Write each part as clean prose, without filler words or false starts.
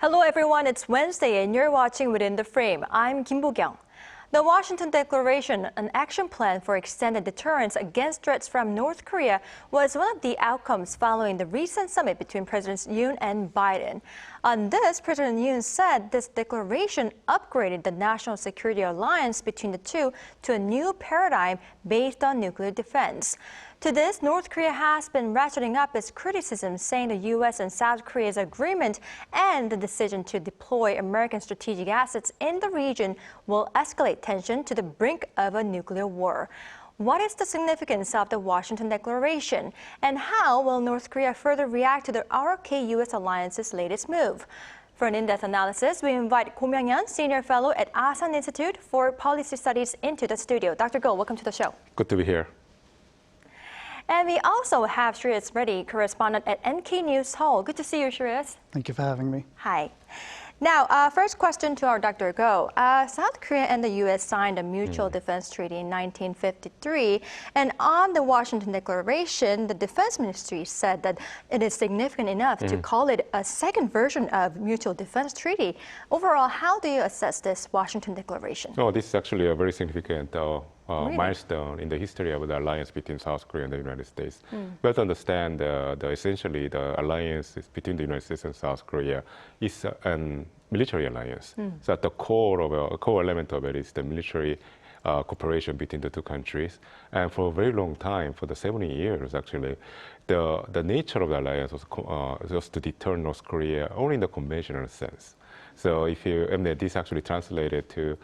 Hello everyone, it's Wednesday and you're watching Within the Frame. I'm Kim Bo-kyung. The Washington Declaration, an action plan for extended deterrence against threats from North Korea, was one of the outcomes following the recent summit between Presidents Yoon and Biden. On this, President Yoon said this declaration upgraded the national security alliance between the two to a new paradigm based on nuclear defense. To this, North Korea has been ratcheting up its criticism, saying the U.S. and South Korea's agreement and the decision to deploy American strategic assets in the region will escalate tension to the brink of a nuclear war. What is the significance of the Washington Declaration? And how will North Korea further react to the ROK-U.S. alliance's latest move? For an in-depth analysis, we invite Go Myong-hyun, Senior Fellow at Asan Institute for Policy Studies, into the studio. Dr. Go, welcome to the show. Good to be here. And we also have Shreyas Reddy, correspondent at NK News Seoul. Good to see you, Shreyas. Thank you for having me. Hi. Now, first question to our Dr. Go. South Korea and the U.S. signed a mutual defense treaty in 1953. And on the Washington Declaration, the Defense Ministry said that it is significant enough to call it a second version of mutual defense treaty. Overall, how do you assess this Washington Declaration? Oh, this is actually a very significant Really? milestone in the history of the alliance between South Korea and the United States. We have to understand essentially the alliance between the United States and South Korea is an military alliance. So at the core of a core element of it is the military cooperation between the two countries. And for a very long time, for the 70 years actually, the nature of the alliance was just to deter North Korea only in the conventional sense. So this actually translated to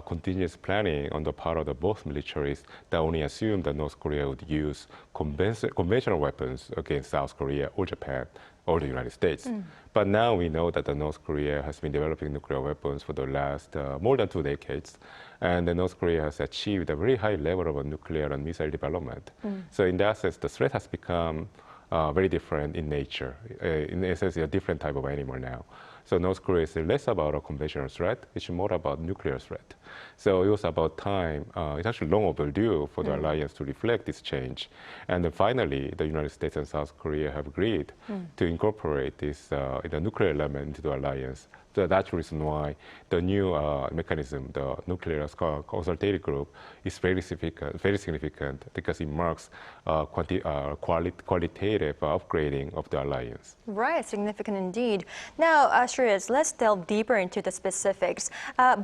continuous planning on the part of the both militaries that only assumed that North Korea would use conventional weapons against South Korea or Japan or the United States. But now we know that the North Korea has been developing nuclear weapons for the last more than 2 decades. And the North Korea has achieved a very high level of nuclear and missile development. So in that sense, the threat has become very different in nature. In essence, a different type of animal now. So North Korea is less about a conventional threat, it's more about nuclear threat. So it was about time, it's actually long overdue for the alliance to reflect this change. And then finally, the United States and South Korea have agreed to incorporate this the nuclear element into the alliance. So that's the reason why the new mechanism, the nuclear consultative group, is very significant because it marks qualitative upgrading of the alliance. Right, significant indeed. Now, Shreyas, let's delve deeper into the specifics.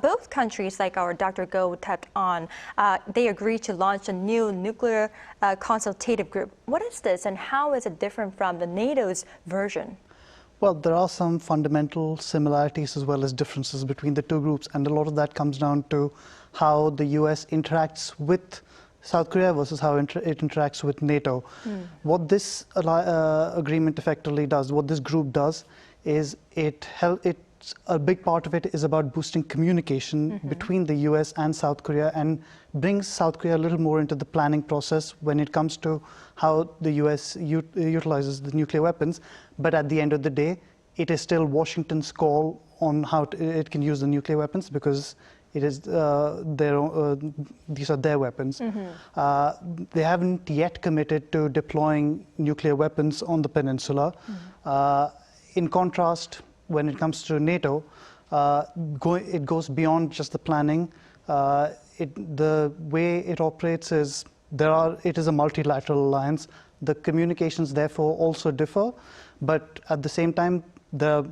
Both countries, like our Dr. Go tapped on, they agreed to launch a new nuclear consultative group. What is this and how is it different from the NATO's version? Well, there are some fundamental similarities as well as differences between the two groups, and a lot of that comes down to how the U.S. interacts with South Korea versus how it interacts with NATO. What this agreement effectively does, what this group does, is a big part of it is about boosting communication between the U.S. and South Korea and brings South Korea a little more into the planning process when it comes to how the U.S. utilizes the nuclear weapons. But at the end of the day, it is still Washington's call on how it can use the nuclear weapons because it is these are their weapons. They haven't yet committed to deploying nuclear weapons on the peninsula. In contrast, when it comes to NATO, it goes beyond just the planning. The way it operates is it is a multilateral alliance. The communications therefore also differ, but at the same time, the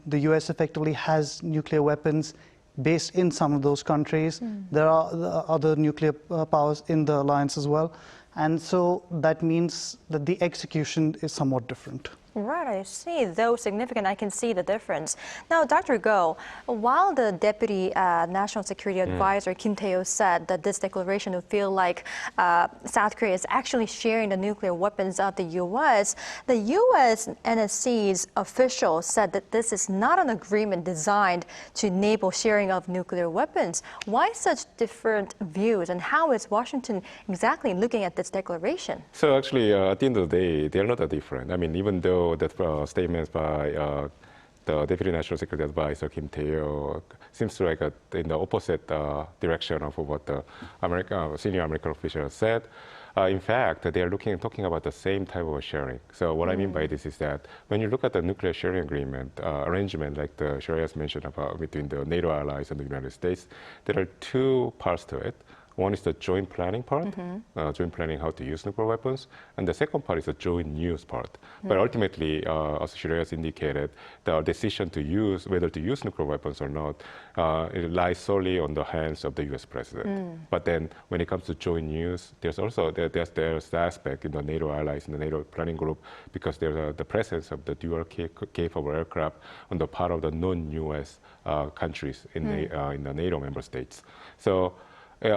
U.S. effectively has nuclear weapons based in some of those countries. There are other nuclear powers in the alliance as well, and so that means that the execution is somewhat different. Right, I see. Though significant, I can see the difference. Now, Dr. Go, while the Deputy National Security Advisor Kim Tae-ho said that this declaration would feel like South Korea is actually sharing the nuclear weapons of the U.S., the U.S. NSC's official said that this is not an agreement designed to enable sharing of nuclear weapons. Why such different views, and how is Washington exactly looking at this declaration? So actually, at the end of the day, they're not that different. I mean, even though the statements by the Deputy National Security Advisor Kim Tae-ho seems to in the opposite direction of what the senior American official said. in fact, they are talking about the same type of sharing. So what I mean by this is that when you look at the nuclear sharing agreement, arrangement like the Sharia's mentioned about between the NATO allies and the United States, there are two parts to it. One is the joint planning part, joint planning how to use nuclear weapons, and the second part is the joint use part. But ultimately, as Shirley has indicated, the decision to use, whether to use nuclear weapons or not, it lies solely on the hands of the U.S. president. But then when it comes to joint use, there's also there's the aspect in the NATO allies, in the NATO planning group, because there's the presence of the dual capable aircraft on the part of the non-U.S. Countries in the NATO member states. So.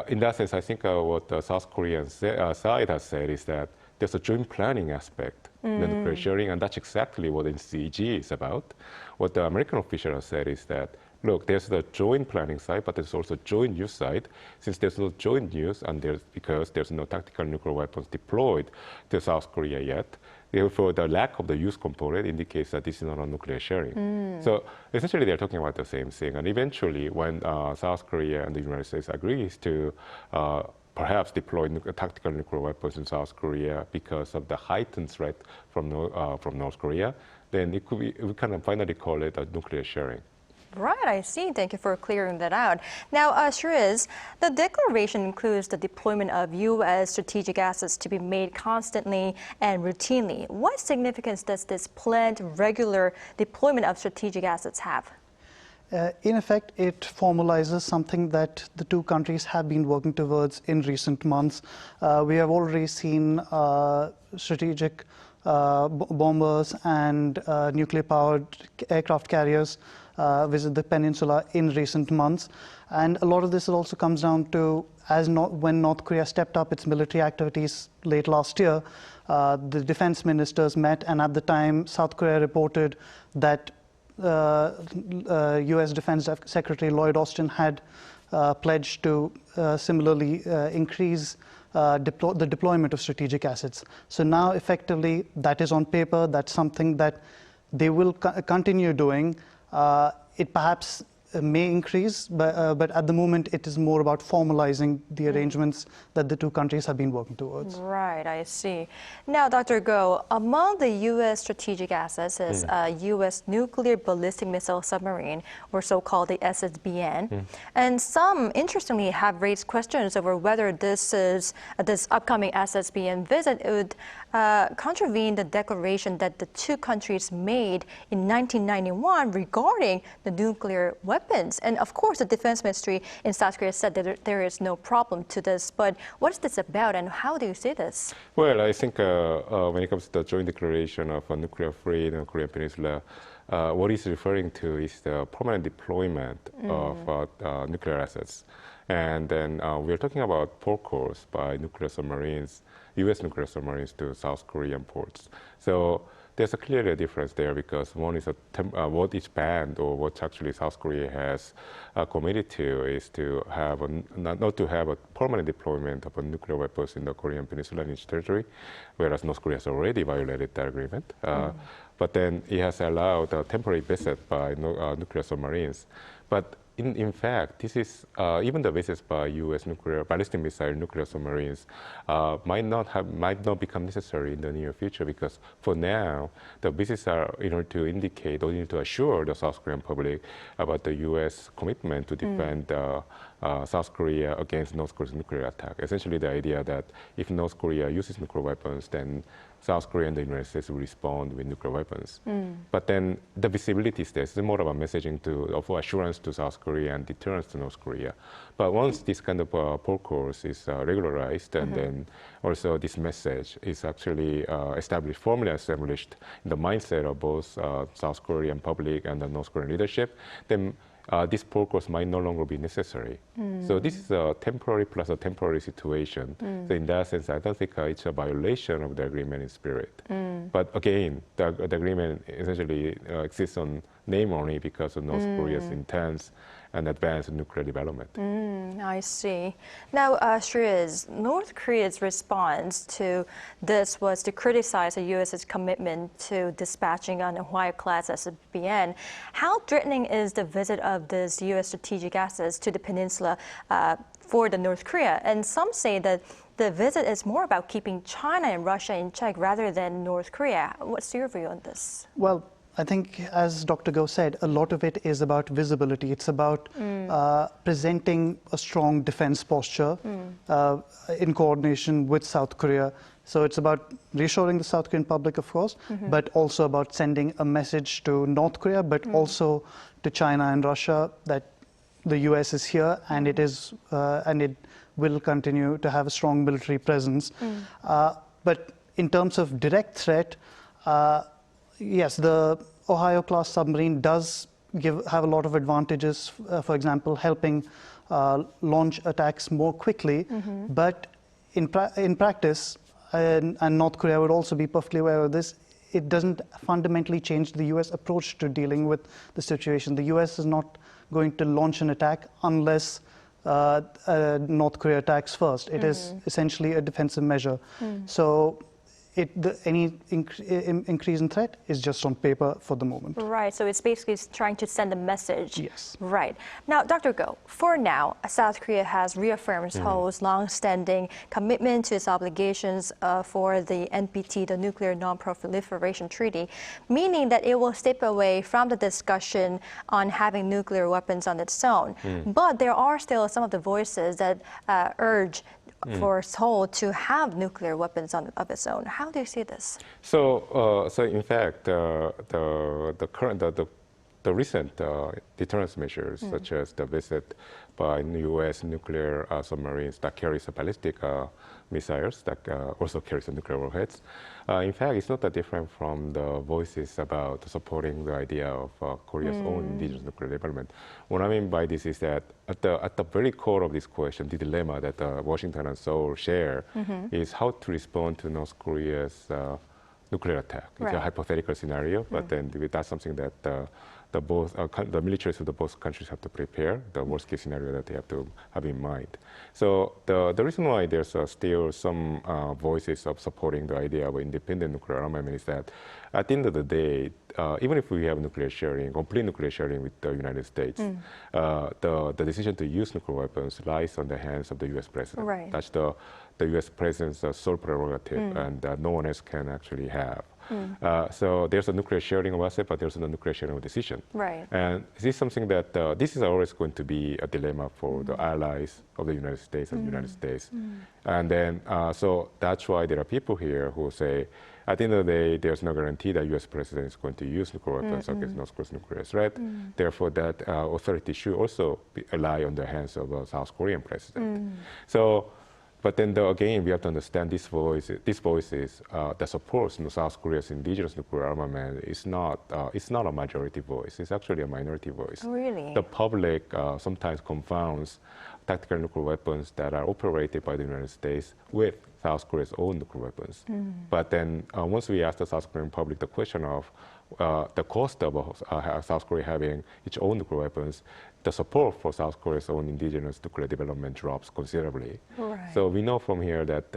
In that sense, I think what the South Korean side has said is that there's a joint planning aspect in the nuclear sharing, and that's exactly what NCG is about. What the American official has said is that, look, there's the joint planning side, but there's also joint use side. Since there's no joint use, and because there's no tactical nuclear weapons deployed to South Korea yet, therefore, the lack of the use component indicates that this is not a nuclear sharing. So essentially, they're talking about the same thing. And eventually, when South Korea and the United States agrees to perhaps deploy tactical nuclear weapons in South Korea because of the heightened threat from North Korea, then it could be, we can finally call it a nuclear sharing. Right, I see. Thank you for clearing that out. Now, Shriz, the declaration includes the deployment of U.S. strategic assets to be made constantly and routinely. What significance does this planned regular deployment of strategic assets have? In effect, it formalizes something that the two countries have been working towards in recent months. We have already seen strategic bombers and nuclear-powered aircraft carriers visit the peninsula in recent months. And a lot of this also comes down to when North Korea stepped up its military activities late last year, the defense ministers met, and at the time, South Korea reported that U.S. Defense Secretary Lloyd Austin had pledged to similarly increase the deployment of strategic assets. So now, effectively, that is on paper. That's something that they will continue doing. It perhaps may increase, but at the moment it is more about formalizing the arrangements that the two countries have been working towards. Right, I see. Now, Dr. Go, among the U.S. strategic assets is a U.S. nuclear ballistic missile submarine, or so-called the SSBN. And some, interestingly, have raised questions over whether this upcoming SSBN visit would contravene the declaration that the two countries made in 1991 regarding the nuclear weapons. And of course, the defense ministry in South Korea said that there is no problem to this. But what is this about, and how do you see this? Well, I think when it comes to the joint declaration of a nuclear-free Korean peninsula, what he's referring to is the permanent deployment of nuclear assets. And then we're talking about port calls by nuclear submarines, U.S. nuclear submarines to South Korean ports. So there's a clear difference there, because one is what is banned, or what actually South Korea has committed to, is to have not to have a permanent deployment of nuclear weapons in the Korean peninsula in its territory, whereas North Korea has already violated that agreement. But then it has allowed a temporary visit by nuclear submarines. But in fact, this is even the visits by U.S. nuclear ballistic missile nuclear submarines might not become necessary in the near future, because for now the visits are in order to indicate or to assure the South Korean public about the U.S. commitment to defend South Korea against North Korea's nuclear attack. Essentially, the idea that if North Korea uses nuclear weapons, then South Korea and the United States will respond with nuclear weapons. But then the visibility is there. It's more of a messaging of assurance to South Korea and deterrence to North Korea. But once this kind of port course is regularized, and then also this message is actually formally established in the mindset of both South Korean public and the North Korean leadership, then this port course might no longer be necessary. So this is a temporary plus a temporary situation. So in that sense, I don't think it's a violation of the agreement in spirit. But again, the agreement essentially exists on name only because of North Korea's intense and advanced nuclear development. I see. Now, Shriz, North Korea's response to this was to criticize the U.S.'s commitment to dispatching an Hawaii-class SSBN. How threatening is the visit of this U.S. strategic assets to the peninsula for the North Korea? And some say that the visit is more about keeping China and Russia in check rather than North Korea. What's your view on this? Well, I think, as Dr. Go said, a lot of it is about visibility. It's about presenting a strong defense posture in coordination with South Korea. So it's about reassuring the South Korean public, of course, but also about sending a message to North Korea, but also to China and Russia that the US is here and it is and it will continue to have a strong military presence. But in terms of direct threat, yes, the Ohio-class submarine does have a lot of advantages, for example, helping launch attacks more quickly. But in practice, and North Korea would also be perfectly aware of this, it doesn't fundamentally change the US approach to dealing with the situation. The US is not going to launch an attack unless North Korea attacks first. It is essentially a defensive measure. So any increase in threat is just on paper for the moment. Right, so it's basically trying to send a message. Yes. Right. Now, Dr. Go, for now, South Korea has reaffirmed Seoul's long-standing commitment to its obligations for the NPT, the Nuclear Non-Proliferation Treaty, meaning that it will step away from the discussion on having nuclear weapons on its own. But there are still some of the voices that urge for Seoul to have nuclear weapons of its own. How do you see this? So in fact, the recent deterrence measures, such as the visit by U.S. nuclear submarines that carries ballistic missiles that also carries nuclear warheads, in fact, it's not that different from the voices about supporting the idea of Korea's own indigenous nuclear development. What I mean by this is that at the very core of this question, the dilemma that Washington and Seoul share is how to respond to North Korea's nuclear attack. It's a hypothetical scenario, but then that's something that the militaries of the both countries have to prepare, the worst case scenario that they have to have in mind. So the reason why there's still some voices of supporting the idea of independent nuclear armament is that at the end of the day, even if we have nuclear sharing, complete nuclear sharing with the United States, the decision to use nuclear weapons lies on the hands of the U.S. president. Right. That's the U.S. president's sole prerogative, and no one else can actually have. So there's a nuclear sharing of assets, but there's no nuclear sharing of decision. Right. And this is something that this is always going to be a dilemma for the allies of the United States and the United States. And then, so that's why there are people here who say, at the end of the day, there's no guarantee that U.S. president is going to use nuclear weapons against North Korea's nuclear threat. Therefore, that authority should also lie on the hands of a South Korean president. So. But then, again, we have to understand these voices that supports South Korea's indigenous nuclear armament is not a majority voice. It's actually a minority voice. Really? The public sometimes confounds tactical nuclear weapons that are operated by the United States with South Korea's own nuclear weapons. But then, once we ask the South Korean public the question of the cost of South Korea having its own nuclear weapons, the support for South Korea's own indigenous nuclear development drops considerably. Right. So we know from here that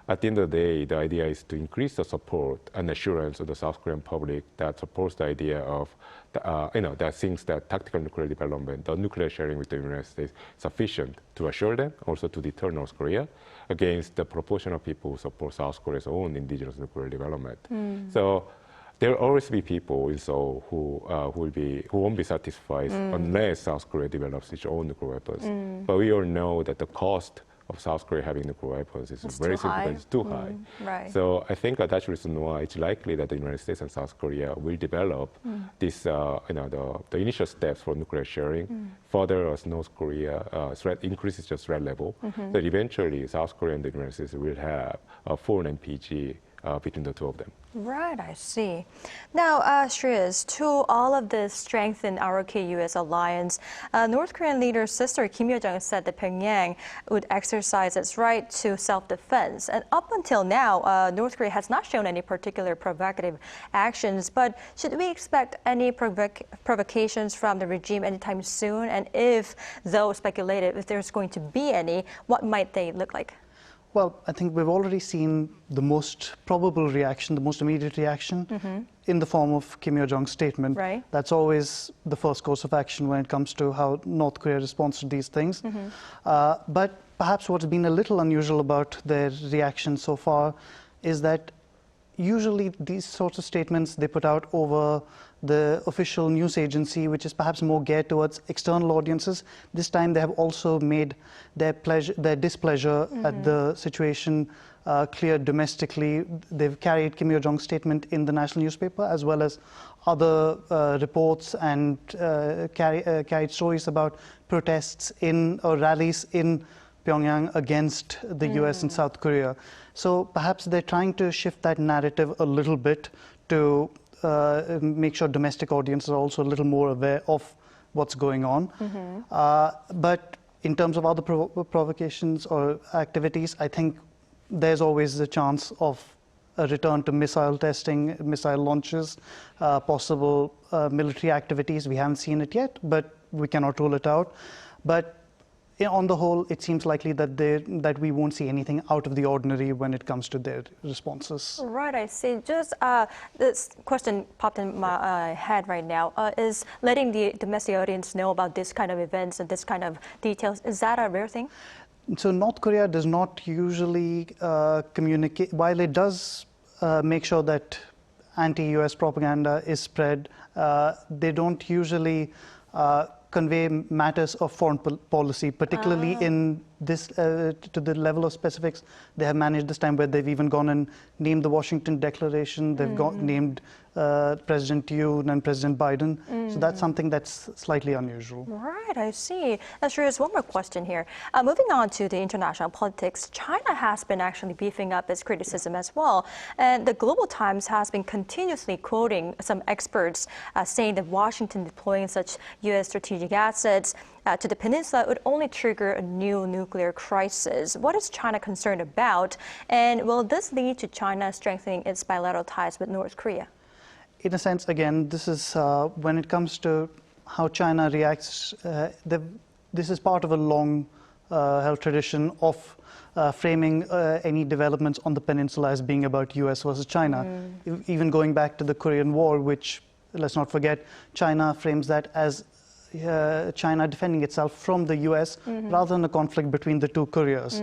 at the end of the day, the idea is to increase the support and assurance of the South Korean public that supports the idea of, that thinks that tactical nuclear development, the nuclear sharing with the United States, sufficient to assure them, also to deter North Korea against the proportion of people who support South Korea's own indigenous nuclear development. So there will always be people in Seoul who won't be satisfied unless South Korea develops its own nuclear weapons. But we all know that the cost of South Korea having nuclear weapons is very significant. It's too high. Right. So I think that's the reason why it's likely that the United States and South Korea will develop this, the initial steps for nuclear sharing further as North Korea increases the threat level. That eventually South Korea and the United States will have a full NPG between the two of them. Right, I see. Now, Shreyas, to all of this strengthened ROK-U.S. alliance, North Korean leader Sister Kim Yo-jong said that Pyongyang would exercise its right to self-defense. And up until now, North Korea has not shown any particular provocative actions. But should we expect any provocations from the regime anytime soon? And if, though speculated, if there's going to be any, what might they look like? Well, I think we've already seen the most probable reaction, the most immediate reaction, in the form of Kim Yo-jong's statement. Right. That's always the first course of action when it comes to how North Korea responds to these things. But perhaps what's been a little unusual about their reaction so far is that usually these sorts of statements they put out over the official news agency, which is perhaps more geared towards external audiences. This time they have also made their displeasure at the situation clear domestically. They've carried Kim Yo-jong's statement in the national newspaper, as well as other reports, and carried stories about protests or rallies in Pyongyang against the US and South Korea. So perhaps they're trying to shift that narrative a little bit to make sure domestic audiences are also a little more aware of what's going on. But in terms of other provocations or activities, I think there's always the chance of a return to missile testing, missile launches, possible military activities. We haven't seen it yet, but we cannot rule it out. But on the whole, it seems likely that we won't see anything out of the ordinary when it comes to their responses. Right, I see. Just this question popped in my head right now. Is letting the domestic audience know about this kind of events and this kind of details, is that a rare thing? So North Korea does not usually communicate, while it does make sure that anti-US propaganda is spread, they don't usually convey matters of foreign policy, particularly in this, to the level of specifics they have managed this time, where they've even gone and named the Washington Declaration, they've named President Yoon and President Biden. So that's something that's slightly unusual. Right, I see. Now, there's one more question here. Moving on to the international politics, China has been actually beefing up its criticism as well. And the Global Times has been continuously quoting some experts saying that Washington deploying such U.S. strategic assets to the peninsula would only trigger a new nuclear crisis. What is China concerned about? And will this lead to China strengthening its bilateral ties with North Korea? In a sense, again, this is when it comes to how China reacts, this is part of a long held tradition of framing any developments on the peninsula as being about US versus China. Even going back to the Korean War, which, let's not forget, China frames that as China defending itself from the US rather than a conflict between the two Koreas.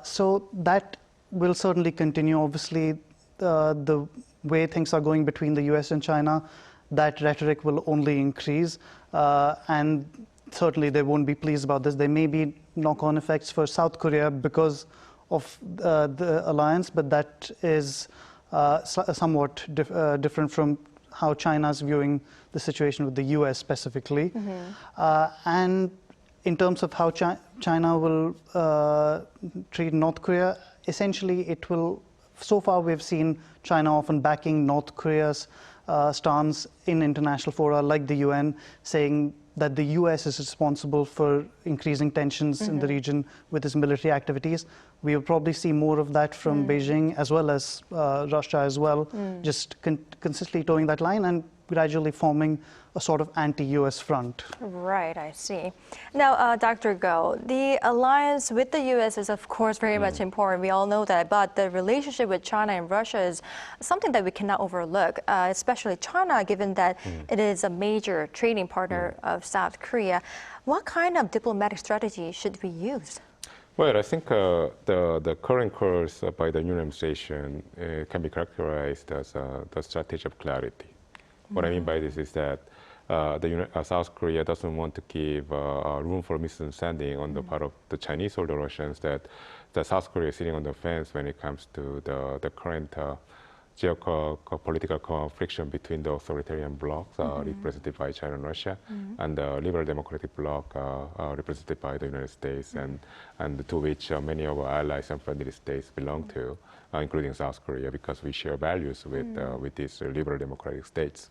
So that will certainly continue. Obviously, the way things are going between the US and China, that rhetoric will only increase. And certainly they won't be pleased about this. There may be knock-on effects for South Korea because of the alliance, but that is somewhat different from how China's viewing the situation with the US specifically. And in terms of how China will treat North Korea, essentially it will, so far we've seen China often backing North Korea's stance in international fora like the UN, saying that the US is responsible for increasing tensions in the region with its military activities. We will probably see more of that from Beijing, as well as Russia as well, just consistently towing that line and gradually forming a sort of anti-US front. Right, I see. Now, Dr. Go, the alliance with the US is, of course, very much important. We all know that. But the relationship with China and Russia is something that we cannot overlook, especially China, given that it is a major trading partner of South Korea. What kind of diplomatic strategy should we use? Well, I think the current course by the new administration can be characterized as the strategy of clarity. What I mean by this is that South Korea doesn't want to give room for misunderstanding on the part of the Chinese or the Russians, that South Korea is sitting on the fence when it comes to the current geopolitical friction between the authoritarian blocs represented by China and Russia and the liberal democratic bloc represented by the United States, and to which many of our allies and friendly states belong to, including South Korea, because we share values with these liberal democratic states.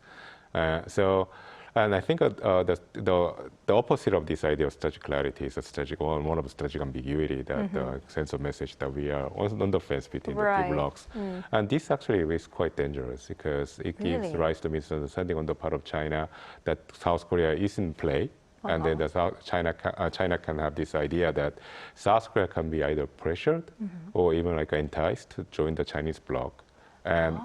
And I think the opposite of this idea of strategic clarity is one of the strategic ambiguity, that sends a message that we are on the fence between the two blocks. And this actually is quite dangerous, because it gives rise to misunderstanding on the part of China that South Korea is in play. And then China can have this idea that South Korea can be either pressured or even like enticed to join the Chinese bloc. And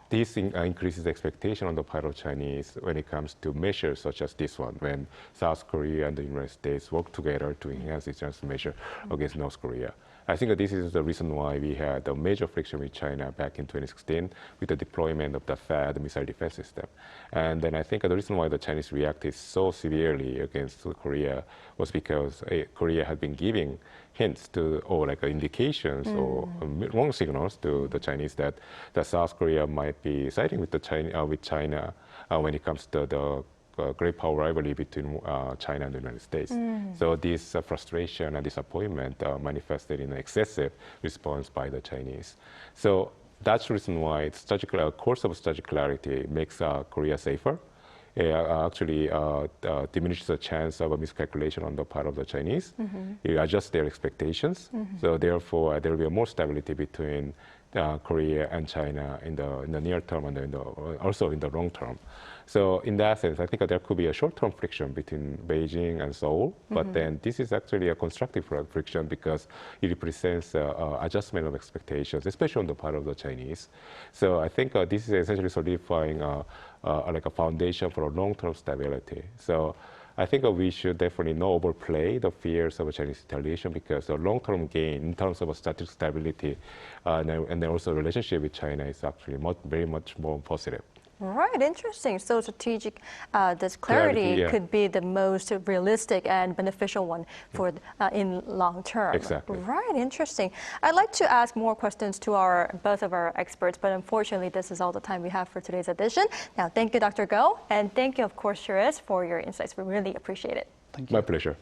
this increases expectation on the part of Chinese when it comes to measures such as this one, when South Korea and the United States work together to enhance each other's measure against North Korea. I think that this is the reason why we had a major friction with China back in 2016 with the deployment of the THAAD missile defense system. And then I think the reason why the Chinese reacted so severely against Korea was because Korea had been giving hints to, or like indications or wrong signals to the Chinese that South Korea might be siding with China when it comes to the great power rivalry between China and the United States. So this frustration and disappointment manifested in an excessive response by the Chinese. So that's the reason why course of strategic clarity makes Korea safer. It actually diminishes the chance of a miscalculation on the part of the Chinese. It adjusts their expectations. So therefore, there will be more stability between Korea and China in the near term and also in the long term. So in that sense, I think there could be a short-term friction between Beijing and Seoul, but then this is actually a constructive friction because it represents adjustment of expectations, especially on the part of the Chinese. So I think this is essentially solidifying like a foundation for a long-term stability. So I think we should definitely not overplay the fears of a Chinese retaliation because the long-term gain in terms of a strategic stability and then also relationship with China is actually very much more positive. Right, interesting. So strategic, this clarity could be the most realistic and beneficial one for in long term. Exactly. Right, interesting. I'd like to ask more questions to both of our experts, but unfortunately, this is all the time we have for today's edition. Now, thank you, Dr. Go, and thank you, of course, Shiris, for your insights. We really appreciate it. Thank you. My pleasure.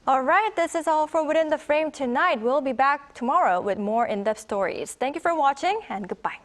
All right, this is all for Within the Frame tonight. We'll be back tomorrow with more in-depth stories. Thank you for watching, and goodbye.